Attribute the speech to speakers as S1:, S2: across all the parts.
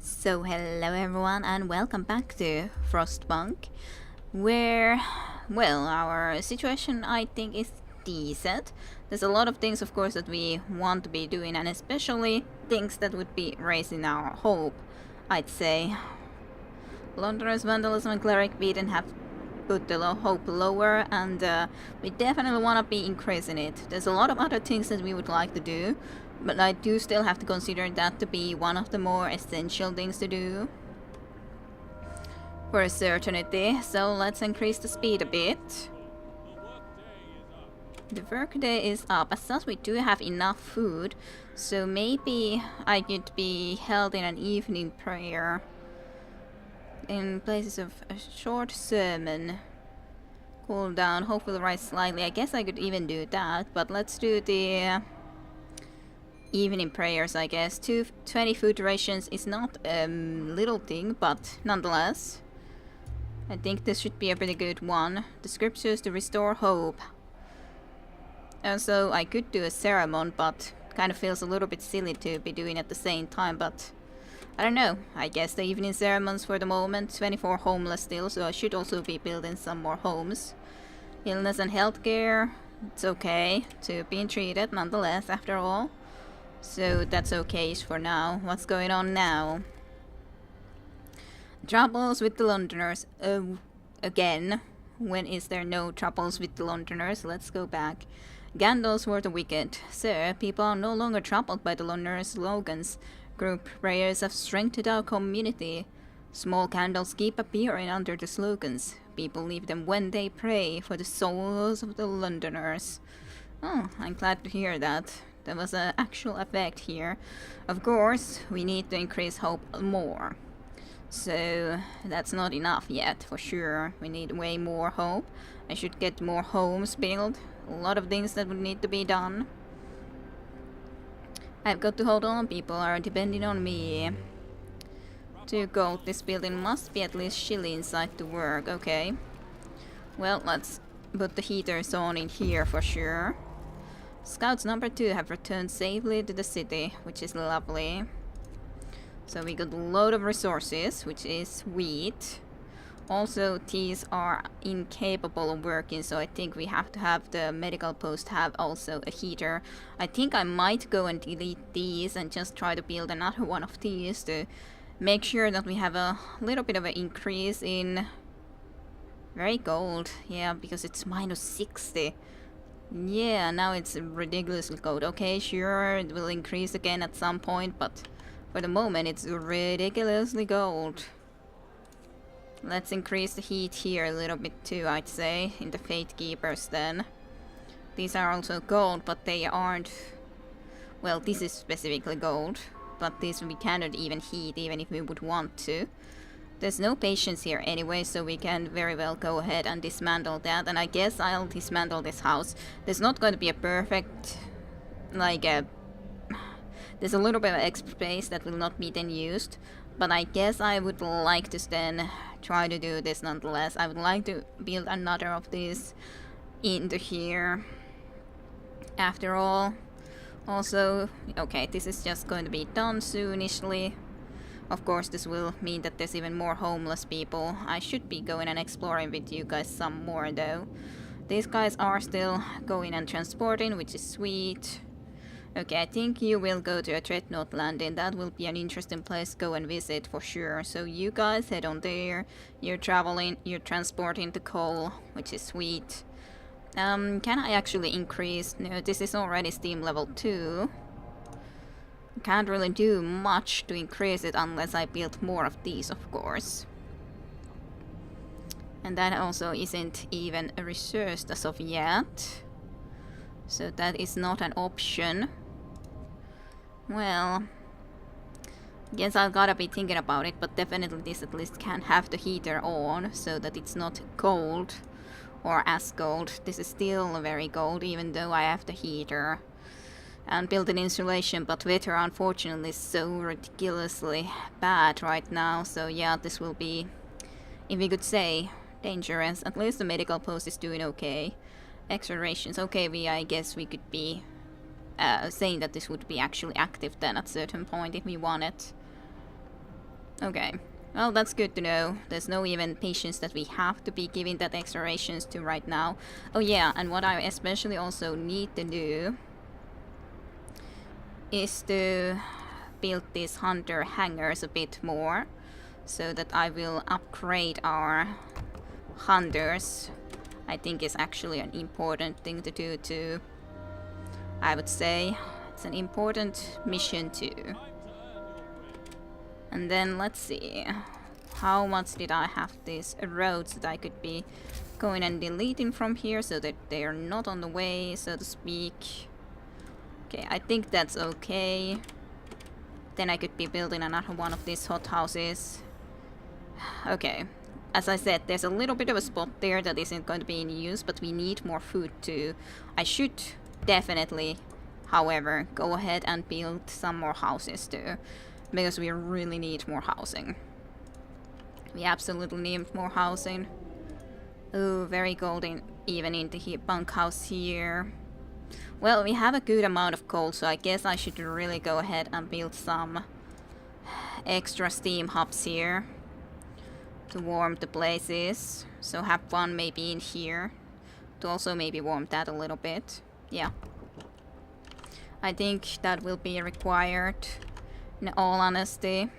S1: So hello everyone and welcome back to FrostPunk, where, well, our situation I think is decent. There's a lot of things of course that we want to be doing, and especially things that would be raising our hope, I'd say. Londra's Vandalism and Cleric beaten have put the hope lower, and we definitely want to be increasing it. There's a lot of other things that we would like to do, but I do still have to consider that to be one of the more essential things to do. For a certainty, so let's increase the speed a bit. The workday is up. As such, we do have enough food, so maybe I could be held in an evening prayer in places of a short sermon. Cool down, hope will rise slightly. I guess I could even do that, but let's do the evening prayers, I guess. 20 food rations is not a little thing, but nonetheless, I think this should be a pretty good one. The scriptures to restore hope. Also, I could do a sermon, but kind of feels a little bit silly to be doing at the same time, but I don't know. I guess the evening sermons for the moment. 24 homeless still, so I should also be building some more homes. Illness and healthcare. It's okay to be treated nonetheless, after all. So that's okay for now. What's going on now? Troubles with the Londoners. Again. When is there no troubles with the Londoners? Let's go back. Gandalf's were the wicked. Sir, people are no longer troubled by the Londoners' slogans. Group prayers have strengthened our community. Small candles keep appearing under the slogans. People leave them when they pray for the souls of the Londoners. Oh, I'm glad to hear that. There was an actual effect here. Of course, we need to increase hope more. So, that's not enough yet, for sure. We need way more hope. I should get more homes built. A lot of things that would need to be done. I've got to hold on, people are depending on me. 2 gold, this building must be at least chilly inside to work, okay. Well, let's put the heaters on in here for sure. Scouts number 2 have returned safely to the city, which is lovely. So we got a load of resources, which is sweet. Also, these are incapable of working, so I think we have to have the medical post have also a heater. I think I might go and delete these and just try to build another one of these to make sure that we have a little bit of an increase in very gold. Yeah, because it's minus 60. Yeah, now it's ridiculously gold. Okay, sure, it will increase again at some point, but for the moment it's ridiculously gold. Let's increase the heat here a little bit too, I'd say, in the Fate Keepers then. These are also gold, but they aren't... Well, this is specifically gold, but this we cannot even heat, even if we would want to. There's no patience here anyway, so we can very well go ahead and dismantle that, and I guess I'll dismantle this house. There's not going to be a perfect... There's a little bit of extra space that will not be then used, but I guess I would like to then try to do this nonetheless. I would like to build another of these into here. After all, also, okay, this is just going to be done soonishly. Of course, this will mean that there's even more homeless people. I should be going and exploring with you guys some more though. These guys are still going and transporting, which is sweet. Okay, I think you will go to a Dreadnought landing. That will be an interesting place to go and visit for sure. So you guys head on there. You're traveling, you're transporting the coal, which is sweet. Can I actually increase? No, this is already Steam level 2. Can't really do much to increase it unless I build more of these, of course. And that also isn't even researched as of yet. So that is not an option. Well, guess I've gotta be thinking about it, but definitely this at least can have the heater on so that it's not cold or as cold. This is still very cold even though I have the heater. And built-in insulation, but weather unfortunately is so ridiculously bad right now, so yeah, this will be, if we could say, dangerous. At least the medical post is doing okay. Extra rations, okay, I guess we could be saying that this would be actually active then at a certain point if we want it. Okay. Well, that's good to know. There's no even patience that we have to be giving that extra rations to right now. Oh yeah, and what I especially also need to do is to build these hunter hangars a bit more, so that I will upgrade our hunters. I think is actually an important thing to do too. I would say it's an important mission too. And then let's see, how much did I have these roads that I could be going and deleting from here so that they are not on the way, so to speak. Okay, I think that's okay. Then I could be building another one of these hothouses. Okay, as I said, there's a little bit of a spot there that isn't going to be in use, but we need more food too. I should definitely, however, go ahead and build some more houses too, because we really need more housing. We absolutely need more housing. Oh, very golden even in the bunkhouse here. Well, we have a good amount of coal, so I guess I should really go ahead and build some extra steam hubs here to warm the places. So have one maybe in here to also maybe warm that a little bit. Yeah. I think that will be required in all honesty,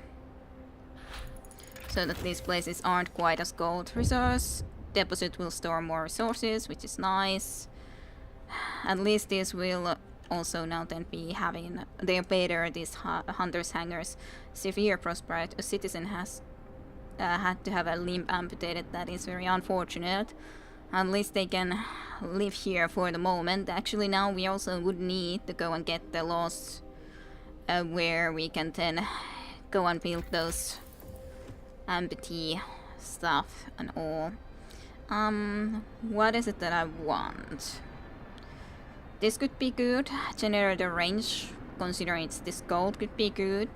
S1: so that these places aren't quite as gold resource. Deposit will store more resources, which is nice. At least this will also now then be having they're better, these hunters hangers. Severe frostbite. A citizen has had to have a limb amputated. That is very unfortunate. At least they can live here for the moment. Actually, now we also would need to go and get the laws where we can then go and build those amputee stuff and all. What is it that I want? This could be good. Generator range, considering it's this gold, could be good.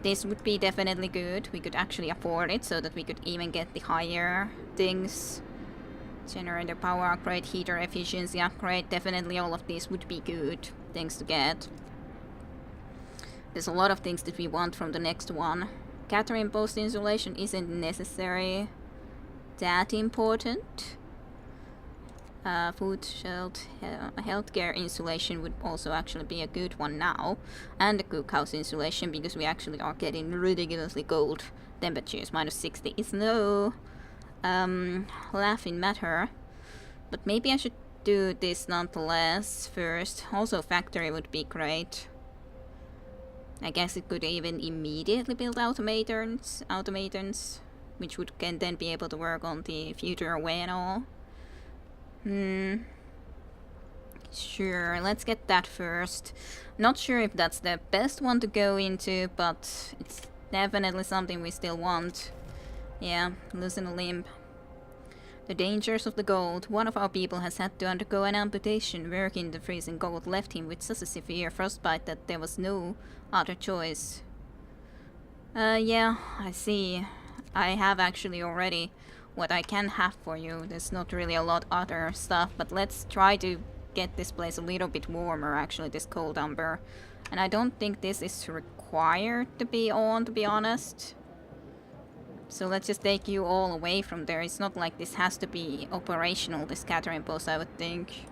S1: This would be definitely good. We could actually afford it so that we could even get the higher things. Generator power upgrade, heater efficiency upgrade, definitely all of these would be good things to get. There's a lot of things that we want from the next one. Catering post insulation isn't necessary that important. Food, shelter, healthcare insulation would also actually be a good one now. And the cookhouse insulation, because we actually are getting ridiculously cold temperatures. -60 is no laughing matter. But maybe I should do this nonetheless first. Also factory would be great. I guess it could even immediately build automatons, which would can then be able to work on the future away and all. Sure, let's get that first. Not sure if that's the best one to go into, but it's definitely something we still want. Yeah, losing a limb. The dangers of the gold. One of our people has had to undergo an amputation. Working the freezing cold left him with such a severe frostbite that there was no other choice. Yeah, I see. I have actually already what I can have for you. There's not really a lot other stuff, but let's try to get this place a little bit warmer, actually, this cold umber. And I don't think this is required to be on, to be honest. So let's just take you all away from there. It's not like this has to be operational, this scattering post, I would think.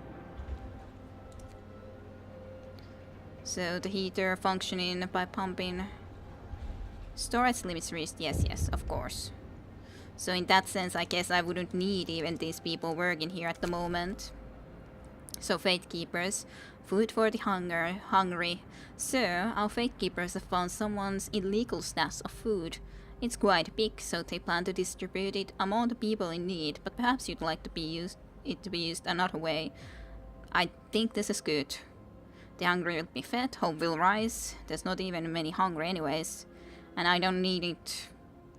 S1: So the heater functioning by pumping. Storage limits reached, yes, of course. So in that sense, I guess I wouldn't need even these people working here at the moment. So Fate Keepers, food for the hungry. Sir, our Fate Keepers have found someone's illegal stash of food. It's quite big, so they plan to distribute it among the people in need, but perhaps you'd like to be used another way. I think this is good. The hungry will be fed, hope will rise. There's not even many hungry anyways. And I don't need it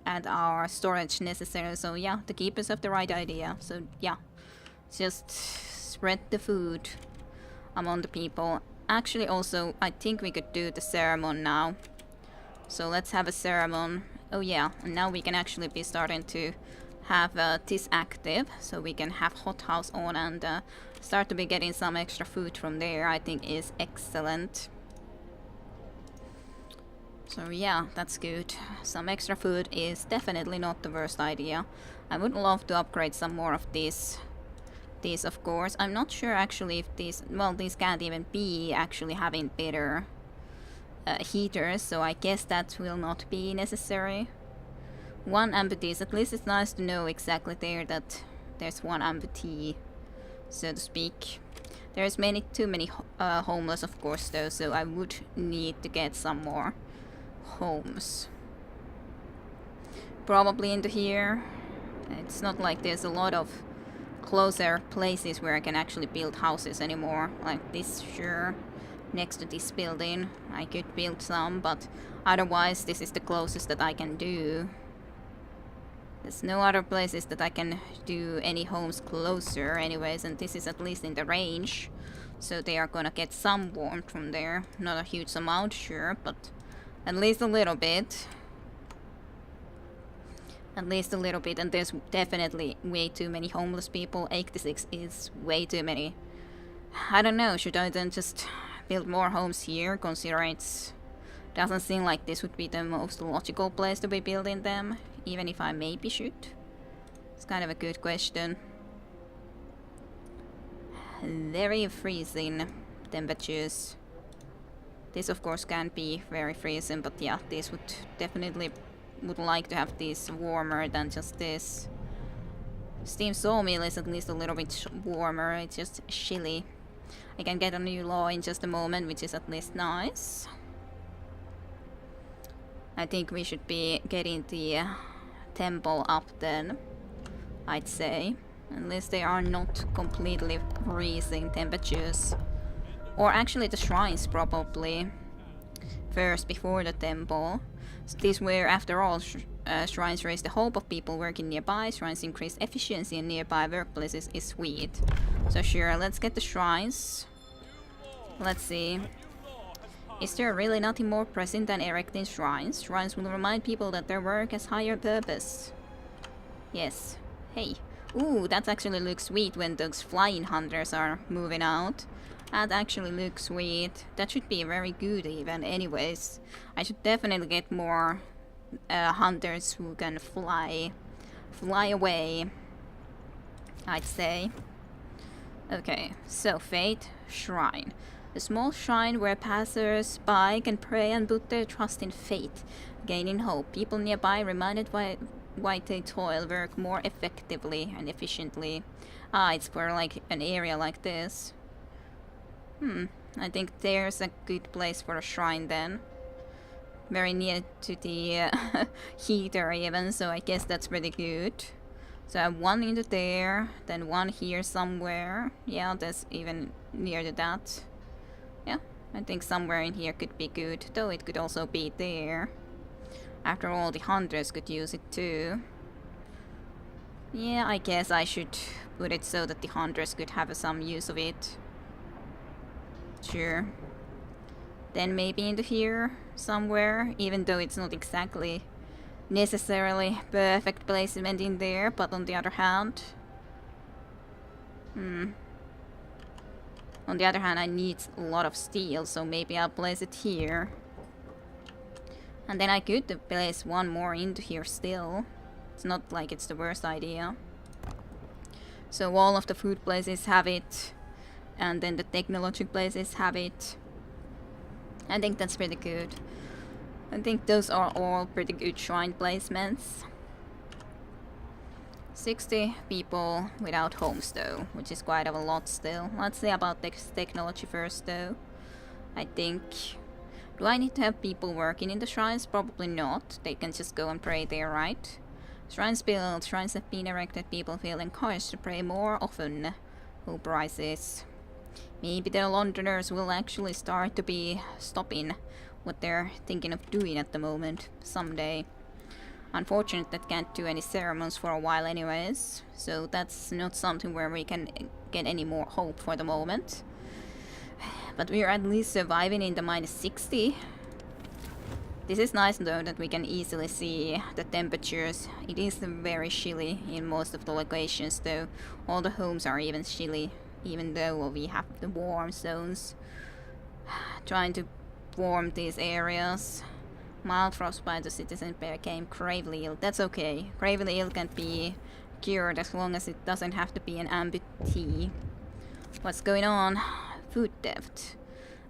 S1: at our storage necessarily, so yeah, the keepers have the right idea. So yeah, just spread the food among the people. Actually also, I think we could do the ceremony now. So let's have a ceremony. Oh yeah, and now we can actually be starting to have this active, so we can have hothouse on and start to be getting some extra food from there. I think is excellent. So yeah, that's good. Some extra food is definitely not the worst idea. I would love to upgrade some more of these. These, of course. I'm not sure actually if these... Well, these can't even be actually having better heaters, so I guess that will not be necessary. One amputees, at least it's nice to know exactly there that there's one amputee, so to speak. There's too many homeless, of course, though, so I would need to get some more homes. Probably into here. It's not like there's a lot of closer places where I can actually build houses anymore. Like this, sure. Next to this building, I could build some, but otherwise this is the closest that I can do. There's no other places that I can do any homes closer anyways, and this is at least in the range. So they are gonna get some warmth from there. Not a huge amount, sure, but at least a little bit. At least a little bit, and there's definitely way too many homeless people. 86 is way too many. I don't know, should I then just build more homes here, considering it doesn't seem like this would be the most logical place to be building them, even if I maybe should? It's kind of a good question. Very freezing temperatures. This of course can be very freezing, but yeah, this would definitely would like to have this warmer than just this. Steam sawmill is at least a little bit warmer, it's just chilly. I can get a new law in just a moment, which is at least nice. I think we should be getting the temple up then, I'd say. Unless they are not completely freezing temperatures. Or actually the shrines probably. First, before the temple. So these were, after all, shrines raise the hope of people working nearby. Shrines increase efficiency in nearby workplaces is sweet. So sure, let's get the shrines. Let's see. Is there really nothing more pressing than erecting shrines? Shrines will remind people that their work has higher purpose. Yes. Hey. Ooh, that actually looks sweet when those flying hunters are moving out. That actually looks sweet. That should be very good even. Anyways, I should definitely get more hunters who can fly away, I'd say. Okay, so Fate Shrine. A small shrine where passers-by can pray and put their trust in fate, gaining hope. People nearby reminded why they toil, work more effectively and efficiently. Ah, it's for like an area like this. I think there's a good place for a shrine then. Very near to the heater even, so I guess that's pretty good. So I have one into there, then one here somewhere. Yeah, that's even near to that. Yeah, I think somewhere in here could be good, though it could also be there. After all, the hunters could use it too. Yeah, I guess I should put it so that the hunters could have some use of it. Sure. Then maybe into here somewhere, even though it's not exactly necessarily perfect placement in there, but on the other hand... On the other hand, I need a lot of steel, so maybe I'll place it here. And then I could place one more into here still. It's not like it's the worst idea. So all of the food places have it, and then the technology places have it. I think that's pretty good. I think those are all pretty good shrine placements. 60 people without homes though, which is quite a lot still. Let's see about this technology first though. I think... Do I need to have people working in the shrines? Probably not. They can just go and pray there, right? Shrines built. Shrines have been erected. People feel encouraged to pray more often. Who prizes? Maybe the Londoners will actually start to be stopping what they're thinking of doing at the moment someday. Unfortunate that can't do any ceremonies for a while anyways, so that's not something where we can get any more hope for the moment. But we're at least surviving in the -60. This is nice though that we can easily see the temperatures. It is very chilly in most of the locations though. All the homes are even chilly, even though we have the warm zones. Trying to warm these areas. Mild frostbite, the citizen became gravely ill. That's okay. Gravely ill can be cured as long as it doesn't have to be an amputee. What's going on? Food theft.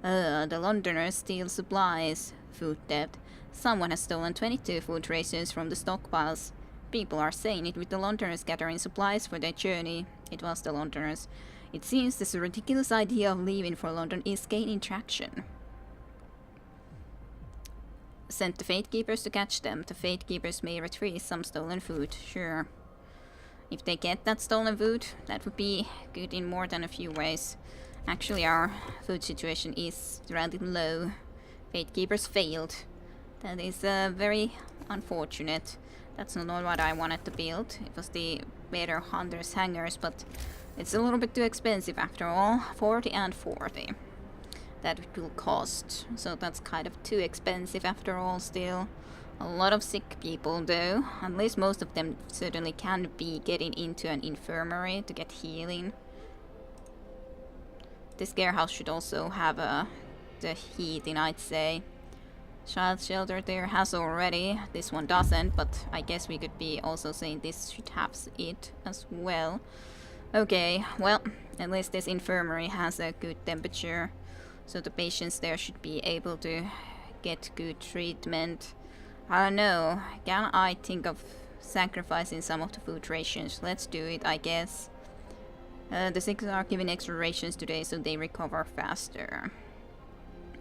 S1: The Londoners steal supplies. Food theft. Someone has stolen 22 food rations from the stockpiles. People are saying it with the Londoners gathering supplies for their journey. It was the Londoners. It seems this ridiculous idea of leaving for London is gaining traction. Sent the Fate Keepers to catch them. The Fate Keepers may retrieve some stolen food, sure. If they get that stolen food, that would be good in more than a few ways. Actually, our food situation is rather low. Fate Keepers failed. That is very unfortunate. That's not what I wanted to build. It was the better Hunter's Hangers, but it's a little bit too expensive after all. 40 and 40. That it will cost. So that's kind of too expensive after all still. A lot of sick people though. At least most of them certainly can be getting into an infirmary to get healing. This warehouse should also have the heating, I'd say. Child shelter there has already. This one doesn't, but I guess we could be also saying this should have it as well. Okay, well, at least this infirmary has a good temperature. So the patients there should be able to get good treatment. I don't know, can I think of sacrificing some of the food rations? Let's do it, I guess. The sick are given extra rations today so they recover faster.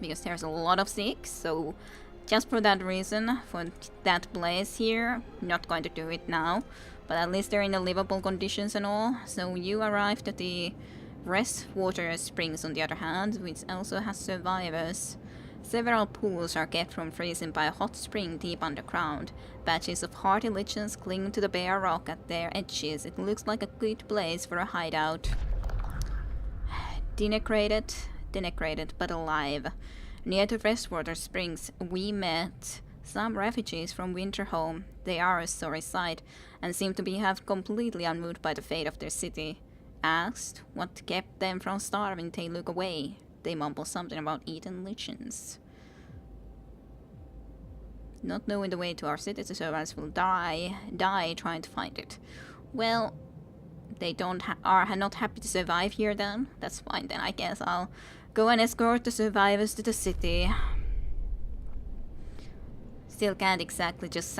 S1: Because there's a lot of sick, so just for that reason, for that place here, not going to do it now. But at least they're in the livable conditions and all. So you arrived at the Freshwater Springs on the other hand, which also has survivors. Several pools are kept from freezing by a hot spring deep underground. Patches of hardy lichens cling to the bare rock at their edges. It looks like a good place for a hideout. Denecrated but alive. Near the Freshwater Springs, we met some refugees from Winterhome. They are a sorry sight, and seem to be half completely unmoved by the fate of their city. Asked what kept them from starving, they look away. They mumble something about eating lichens. Not knowing the way to our city, the servants will die trying to find it. Well, they are not happy to survive here then. That's fine then, I guess I'll go and escort the survivors to the city. Still can't exactly just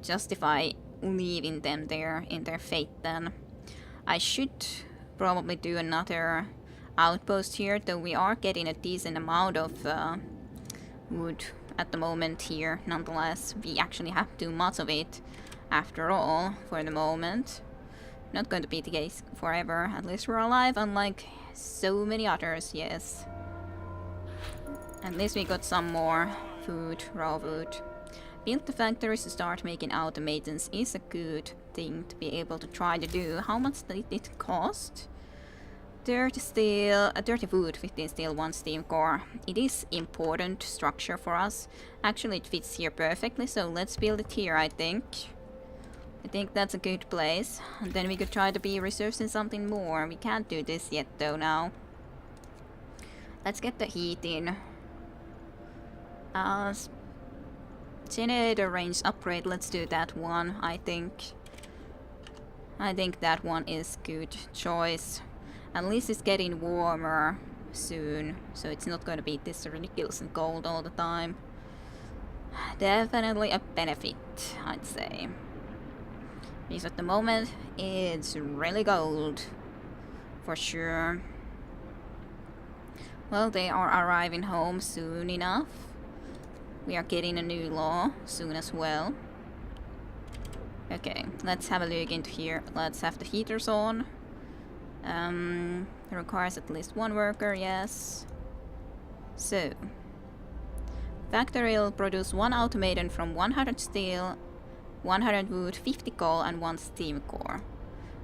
S1: justify leaving them there in their fate then. I should probably do another outpost here, though we are getting a decent amount of wood at the moment here. Nonetheless, we actually have too much of it after all for the moment. Not going to be the case forever. At least we're alive, unlike so many others, yes. At least we got some more food, raw food. Build the factories to start making automatons is a good thing to be able to try to do. How much did it cost? 30 steel, 30 wood, 15 steel, 1 steam core. It is important structure for us. Actually, it fits here perfectly, so let's build it here, I think. I think that's a good place. And then we could try to be resourcing something more. We can't do this yet, though, now. Let's get the heat in. Generator range upgrade, let's do that one, I think. I think that one is good choice. At least it's getting warmer soon, so it's not going to be this ridiculous and cold all the time. Definitely a benefit, I'd say. Because at the moment, it's really cold. For sure. Well, they are arriving home soon enough. We are getting a new law soon as well. Okay, let's have a look into here. Let's have the heaters on. It requires at least one worker, yes. So, factory will produce 1 automaton from 100 steel, 100 wood, 50 coal, and 1 steam core.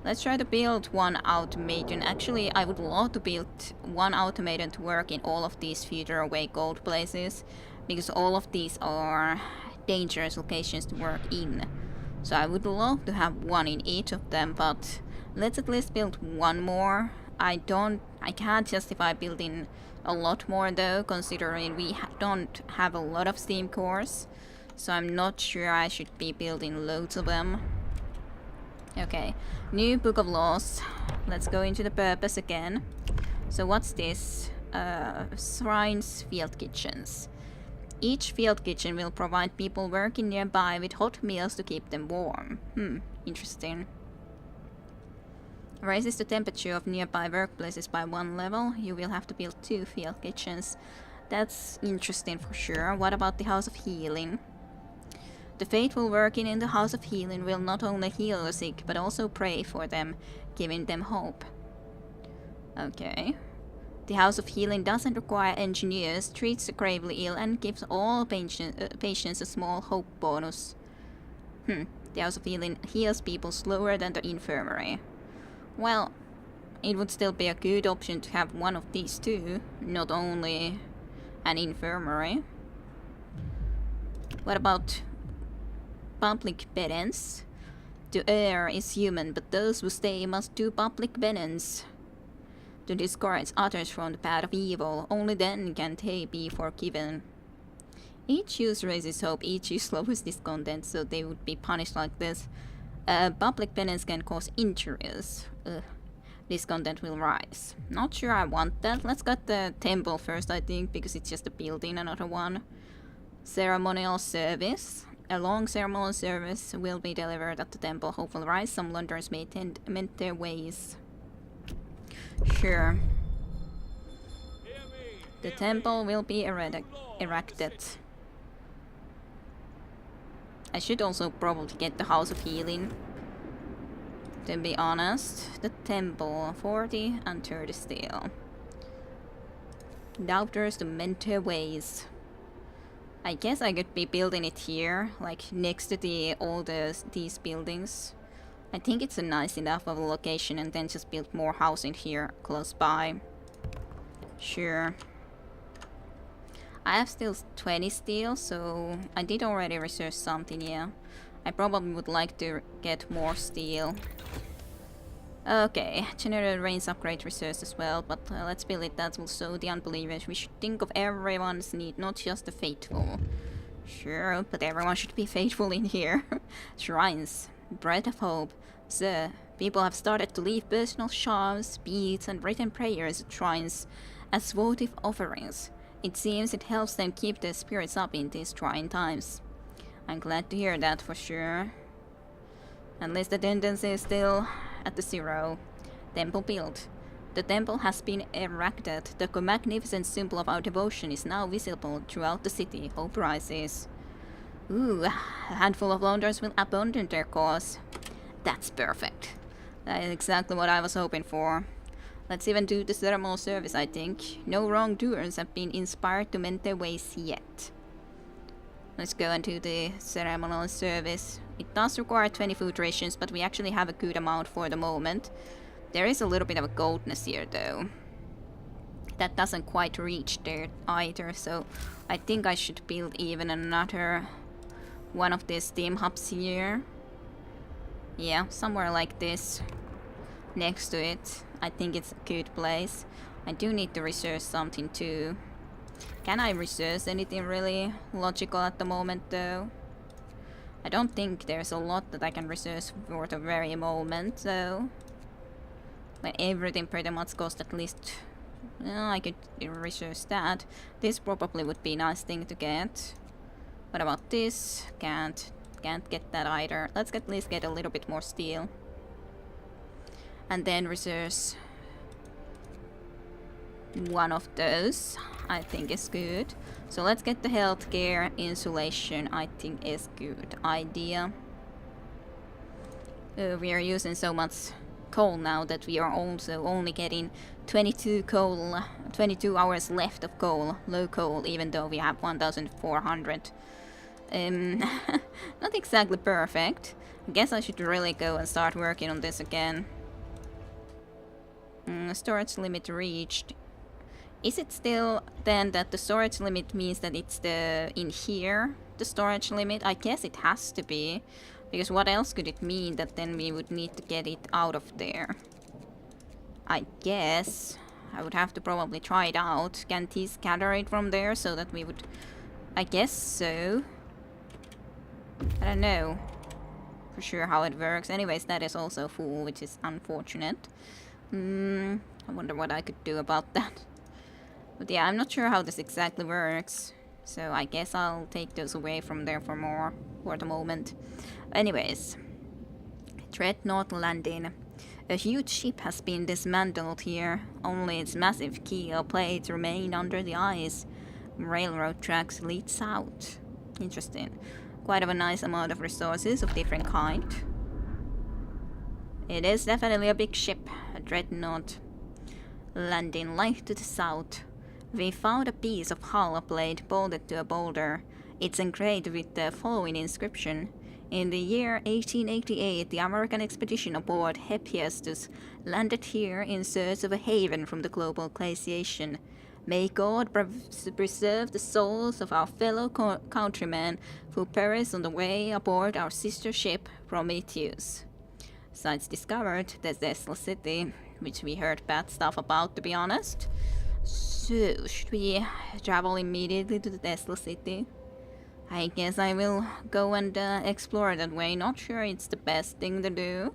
S1: Let's try to build 1 automaton. Actually, I would love to build 1 automaton to work in all of these future away gold places, because all of these are dangerous locations to work in. So I would love to have 1 in each of them, but let's at least build 1 more. I can't justify building a lot more though, considering we don't have a lot of steam cores. So I'm not sure I should be building loads of them. Okay, new book of laws. Let's go into the purpose again. So what's this? Shrines, field kitchens. Each field kitchen will provide people working nearby with hot meals to keep them warm. Interesting. Raises the temperature of nearby workplaces by 1 level. You will have to build 2 field kitchens. That's interesting for sure. What about the House of Healing? The faithful working in the House of Healing will not only heal the sick, but also pray for them, giving them hope. Okay. The House of Healing doesn't require engineers, treats the gravely ill, and gives all patients a small hope bonus. The House of Healing heals people slower than the infirmary. Well, it would still be a good option to have one of these two, not only an infirmary. What about public penance? To err is human, but those who stay must do public penance. To discourage others from the path of evil, only then can they be forgiven. Each use raises hope, each use lowers discontent, so they would be punished like this. Public penance can cause injuries. Discontent will rise. Not sure I want that. Let's get the temple first, I think, because it's just a building, another one. Ceremonial service. A long ceremonial service will be delivered at the temple. Hope will rise. Some Londoners may mend their ways. Sure. The temple will be erected. I should also probably get the House of Healing. To be honest, the temple 40 and 30 steel. Doubters to mend their ways. I guess I could be building it here, like next to all these buildings. I think it's a nice enough of a location, and then just build more housing here close by. Sure. I have still 20 steel, so I did already research something, yeah. I probably would like to get more steel. Okay, generator range upgrade research as well, but let's build it. That will show the unbelievers. We should think of everyone's need, not just the faithful. Sure, but everyone should be faithful in here. Shrines, bread of hope. Sir, people have started to leave personal charms, beads, and written prayers at shrines as votive offerings. It seems it helps them keep their spirits up in these trying times. I'm glad to hear that for sure. Unless the tendency is still at the 0. Temple built. The temple has been erected. The magnificent symbol of our devotion is now visible throughout the city. Hope rises. Ooh, a handful of Londoners will abandon their cause. That's perfect. That is exactly what I was hoping for. Let's even do the ceremonial service, I think. No wrongdoers have been inspired to mend their ways yet. Let's go and do the ceremonial service. It does require 20 food rations, but we actually have a good amount for the moment. There is a little bit of a coldness here, though. That doesn't quite reach there either, so I think I should build even another one of these steam hubs here. Yeah, somewhere like this. Next to it. I think it's a good place. I do need to research something too. Can I research anything really logical at the moment though? I don't think there's a lot that I can research for the very moment though. But everything pretty much costs at least... Well, I could research that. This probably would be a nice thing to get. What about this? Can't get that either. Let's at least get a little bit more steel. And then research one of those. I think is good. So let's get the healthcare insulation. I think is good idea. We are using so much coal now that we are also only getting 22 hours left of coal, low coal, even though we have 1,400. Not exactly perfect. I guess I should really go and start working on this again. Storage limit reached. Is it still then that the storage limit means that it's in here, the storage limit? I guess it has to be. Because what else could it mean that then we would need to get it out of there? I guess. I would have to probably try it out. Can these gather it from there so that we would... I guess so. I don't know for sure how it works. Anyways, that is also full, which is unfortunate. I wonder what I could do about that. But yeah, I'm not sure how this exactly works. So I guess I'll take those away from there for the moment. Anyways, Dreadnought landing. A huge ship has been dismantled here. Only its massive keel plates remain under the ice. Railroad tracks lead south. Interesting. Quite of a nice amount of resources of different kind. It is definitely a big ship, a Dreadnought. Landing light to the south. We found a piece of hull plate bolted to a boulder. It's engraved with the following inscription. In the year 1888, the American expedition aboard Hephaestus landed here in search of a haven from the global glaciation. May God preserve the souls of our fellow countrymen who perished on the way aboard our sister ship Prometheus. Sites discovered the Tesla City, which we heard bad stuff about, to be honest. So, should we travel immediately to the Tesla City? I guess I will go and explore that way. Not sure it's the best thing to do.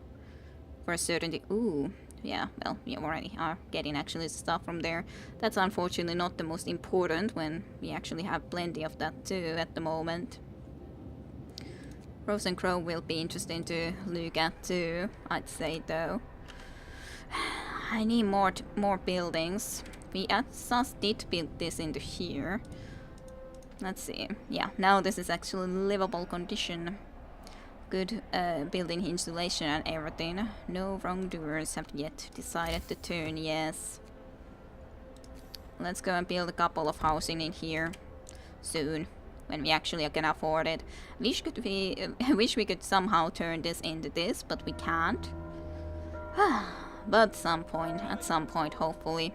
S1: For certainty. Ooh. Yeah, well, we already are getting actually stuff from there. That's unfortunately not the most important when we actually have plenty of that too at the moment. Rose and Crow will be interesting to look at too, I'd say though. I need more buildings. We just did build this into here. Let's see. Yeah, now this is actually livable condition. Good building insulation and everything. No wrongdoers have yet decided to turn yes. Let's go and build a couple of housing in here soon, when we actually can afford it. Wish we could somehow turn this into this, but we can't. But at some point, hopefully.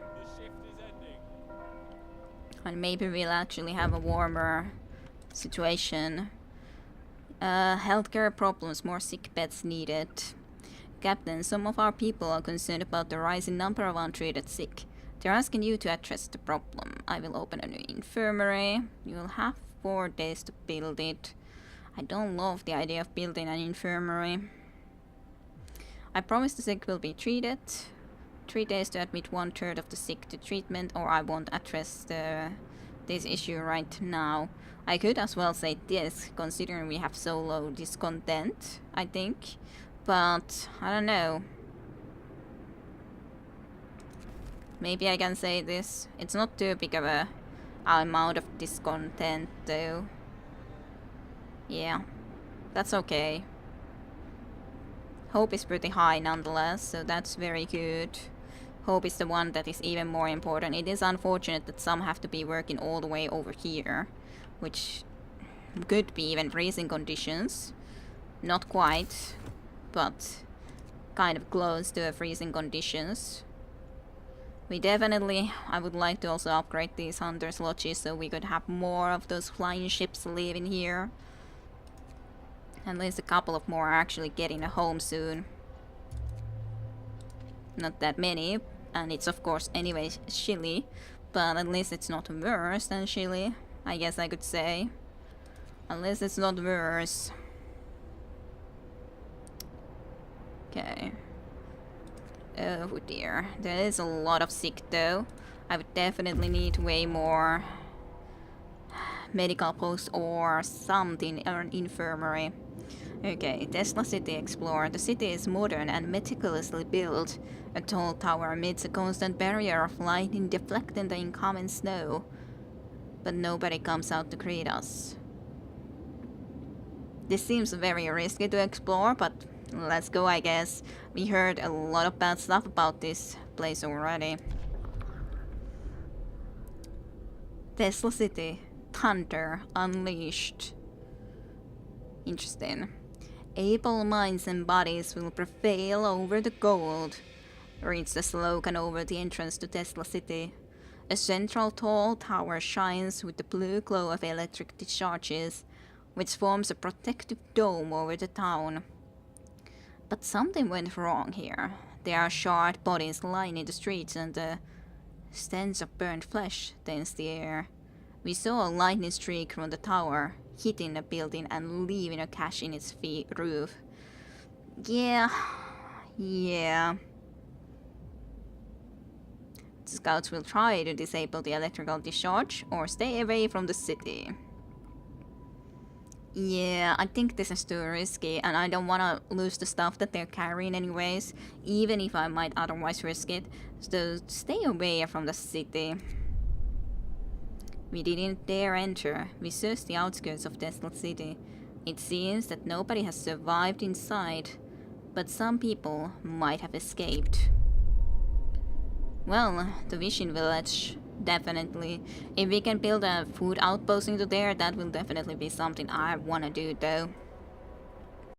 S1: And maybe we'll actually have a warmer situation. Healthcare problems, more sick beds needed. Captain, some of our people are concerned about the rising number of untreated sick. They're asking you to address the problem. I will open a new infirmary. You will have 4 days to build it. I don't love the idea of building an infirmary. I promise the sick will be treated. 3 days to admit 1/3 of the sick to treatment, or I won't address this issue right now. I could as well say this, considering we have so low discontent, I think. But, I don't know. Maybe I can say this. It's not too big of a amount of discontent, though. Yeah, that's okay. Hope is pretty high nonetheless, so that's very good. Hope is the one that is even more important. It is unfortunate that some have to be working all the way over here, which could be even freezing conditions. Not quite, but kind of close to freezing conditions. We definitely, I would like to also upgrade these hunters' lodges so we could have more of those flying ships living here. At least a couple of more are actually getting a home soon. Not that many, and it's of course anyway chilly, but at least it's not worse than chilly, I guess I could say. At least it's not worse. Okay. Oh dear, there is a lot of sick though. I would definitely need way more medical posts or something, or an infirmary. Okay, Tesla City Explorer. The city is modern and meticulously built. A tall tower amidst a constant barrier of lightning deflecting the incoming snow. But nobody comes out to greet us. This seems very risky to explore, but let's go, I guess. We heard a lot of bad stuff about this place already. Tesla City. Thunder unleashed. Interesting. Able minds and bodies will prevail over the gold. Reads the slogan over the entrance to Tesla City. A central tall tower shines with the blue glow of electric discharges, which forms a protective dome over the town. But something went wrong here. There are charred bodies lining the streets and the stench of burnt flesh thins the air. We saw a lightning streak from the tower, hitting a building and leaving a cache in its roof. Yeah. Scouts will try to disable the electrical discharge or stay away from the city. Yeah, I think this is too risky, and I don't want to lose the stuff that they're carrying anyways, even if I might otherwise risk it. So stay away from the city. We didn't dare enter. We searched the outskirts of Desolate City. It seems that nobody has survived inside, but some people might have escaped. Well, the Vision Village, definitely. If we can build a food outpost into there, that will definitely be something I wanna do though.